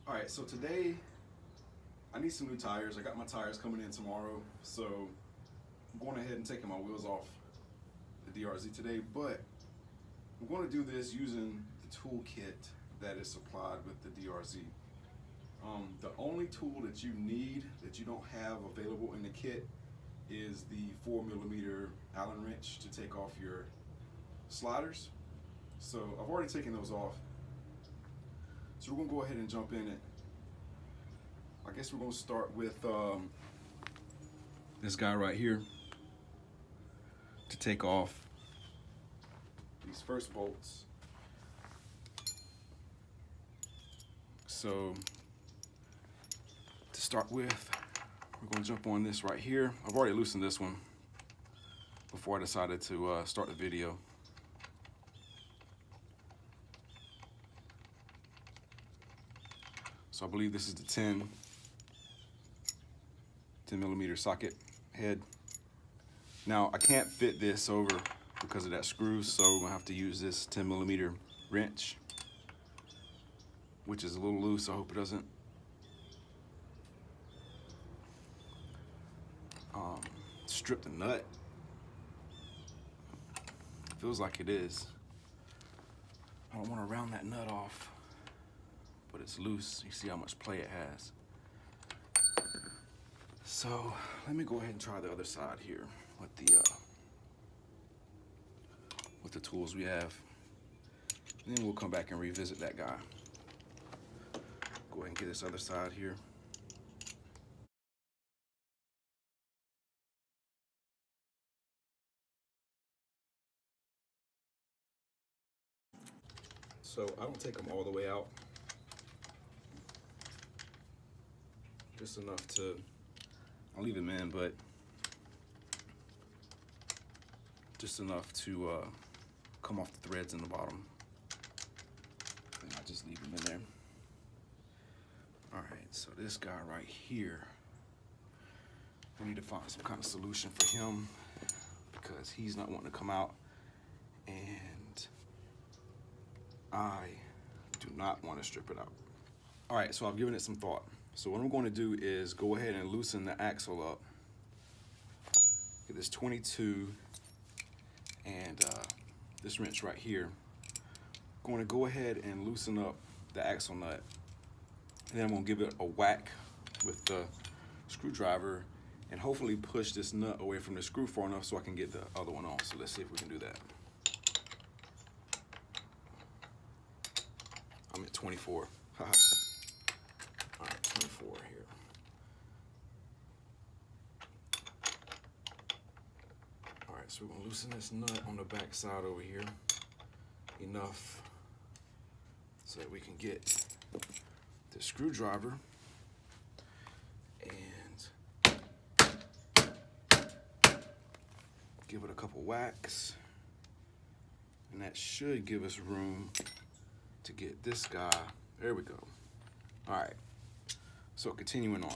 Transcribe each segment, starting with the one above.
All right, so today I need some new tires. I got my tires coming in tomorrow, so I'm going ahead and taking my wheels off the DRZ today, but I'm going to do this using the toolkit that is supplied with the DRZ. The only tool that you need that you don't have available in the kit is the 4mm Allen wrench to take off your sliders. So I've already taken those off. So we're gonna go ahead and jump in it. I guess we're gonna start with this guy right here to take off these first bolts. So to start with, we're gonna jump on this right here. I've already loosened this one before I decided to start the video. So I believe this is the 10mm socket head. Now I can't fit this over because of that screw, so we're gonna have to use this 10mm wrench, which is a little loose. I hope it doesn't strip the nut. Feels like it is. I don't want to round that nut off, but it's loose. You see how much play it has. So let me go ahead and try the other side here with the tools we have. And then we'll come back and revisit that guy. Go ahead and get this other side here. So I don't take them all the way out. Just enough to, I'll leave them in, but just enough to come off the threads in the bottom. And I just leave them in there. All right, so this guy right here, we need to find some kind of solution for him because he's not wanting to come out, and I do not want to strip it out. All right, so I've given it some thought. So what I'm going to do is go ahead and loosen the axle up. Get this 22 and this wrench right here. I'm going to go ahead and loosen up the axle nut. And then I'm going to give it a whack with the screwdriver and hopefully push this nut away from the screw far enough so I can get the other one off. So let's see if we can do that. I'm at 24. All right, 24 here. All right, so we're gonna loosen this nut on the back side over here enough so that we can get the screwdriver and give it a couple whacks, and that should give us room to get this guy. There we go. All right, so continuing on.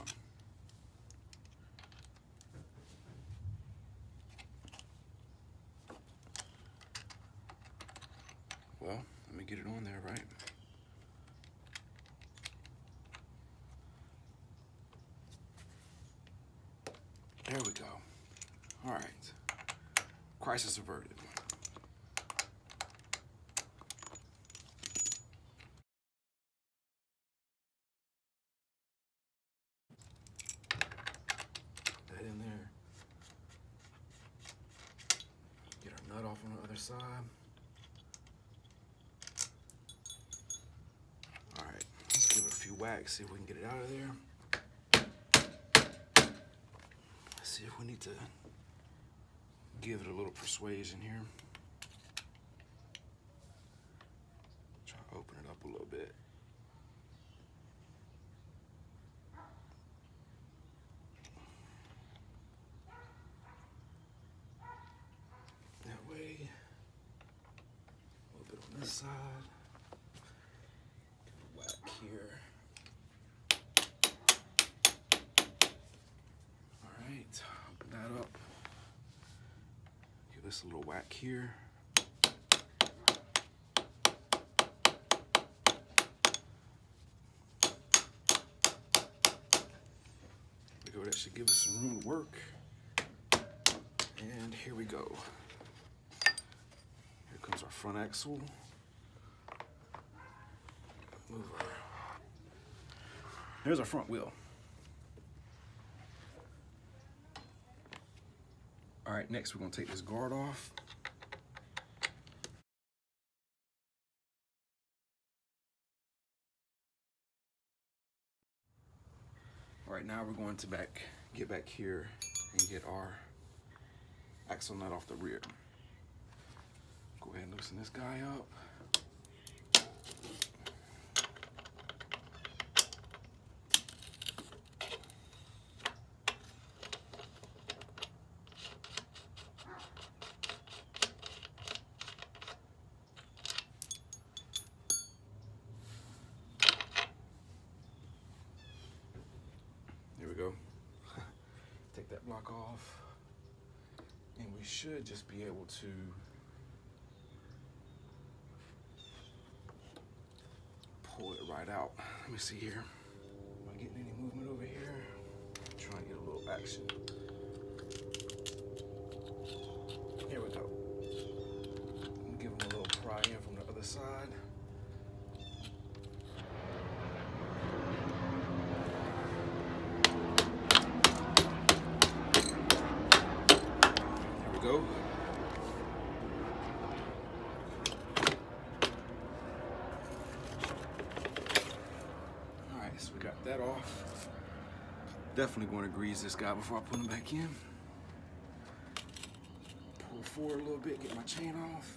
Well, let me get it on there, right? There we go. All right, crisis averted. Off on the other side. All right, let's give it a few whacks, see if we can get it out of there. Let's see if we need to give it a little persuasion here. Try to open it up a little bit. This side, whack here. All right, open that up. Give this a little whack here. go. That should give us some room to work. And here we go. Here comes our front axle. Move her. There's our front wheel. All right, next we're gonna take this guard off. All right, now we're going to get back here and get our axle nut off the rear. Go ahead and loosen this guy up. There we go. Take that block off. And we should just be able to pull it right out. Let me see here. Am I getting any movement over here? I'm trying to get a little action. Here we go. I'm giving a little pry in from the other side. Go. All right, so we got that off. Definitely going to grease this guy before I put him back in. Pull forward a little bit, get my chain off.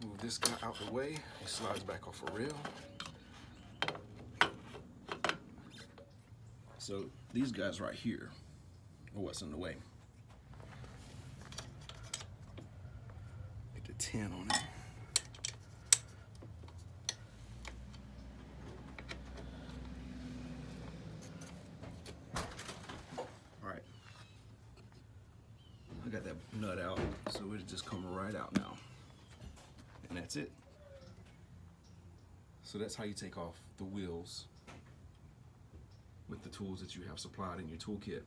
Move this guy out the way. He slides back off a rail. So these guys right here are what's in the way. Get the 10 on it. All right. I got that nut out, so it'll just come right out now. And that's it. So that's how you take off the wheels with the tools that you have supplied in your toolkit.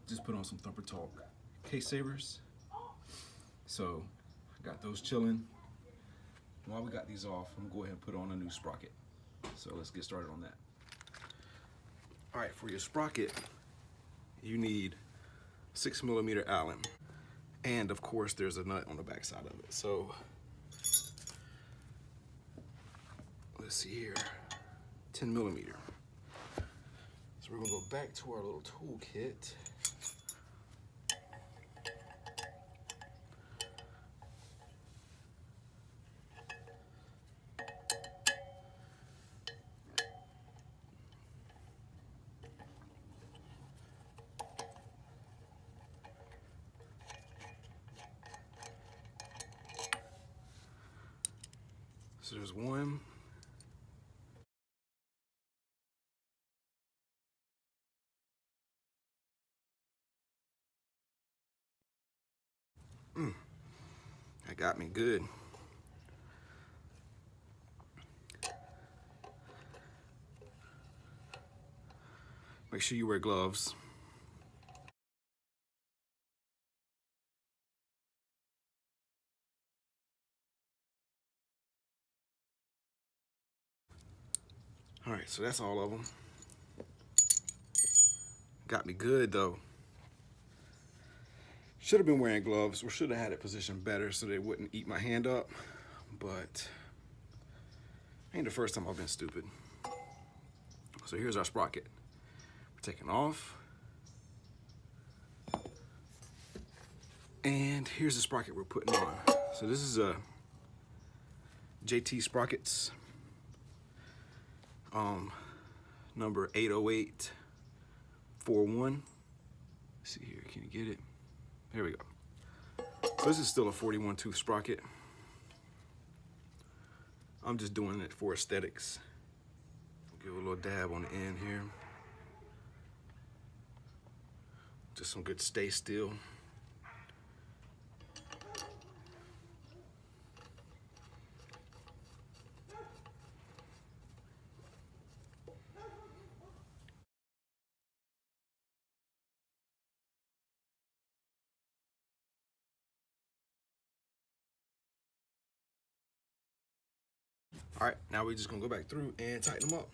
Just put on some Thumper Talk case savers. So I got those chilling. While we got these off, I'm gonna go ahead and put on a new sprocket. So let's get started on that. All right, for your sprocket, you need 6mm Allen. And of course, there's a nut on the back side of it. So let's see here, 10mm. So we're gonna go back to our little toolkit. So there's one. That got me good. Make sure you wear gloves. All right, so that's all of them. Got me good though. Should have been wearing gloves, or should have had it positioned better so they wouldn't eat my hand up, but ain't the first time I've been stupid. So here's our sprocket. We're taking off. And here's the sprocket we're putting on. So this is a JT Sprockets, number 80841. Let's see here, can you get it? There we go. So this is still a 41 tooth sprocket. I'm just doing it for aesthetics. Give a little dab on the end here. Just some good stay still. All right, now we're just gonna go back through and tighten them up.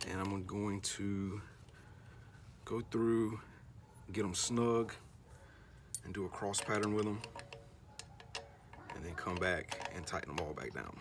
And I'm going to go through, get them snug, and do a cross pattern with them, and then come back and tighten them all back down.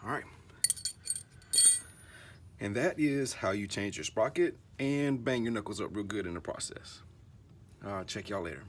All right. And that is how you change your sprocket and bang your knuckles up real good in the process. Check y'all later.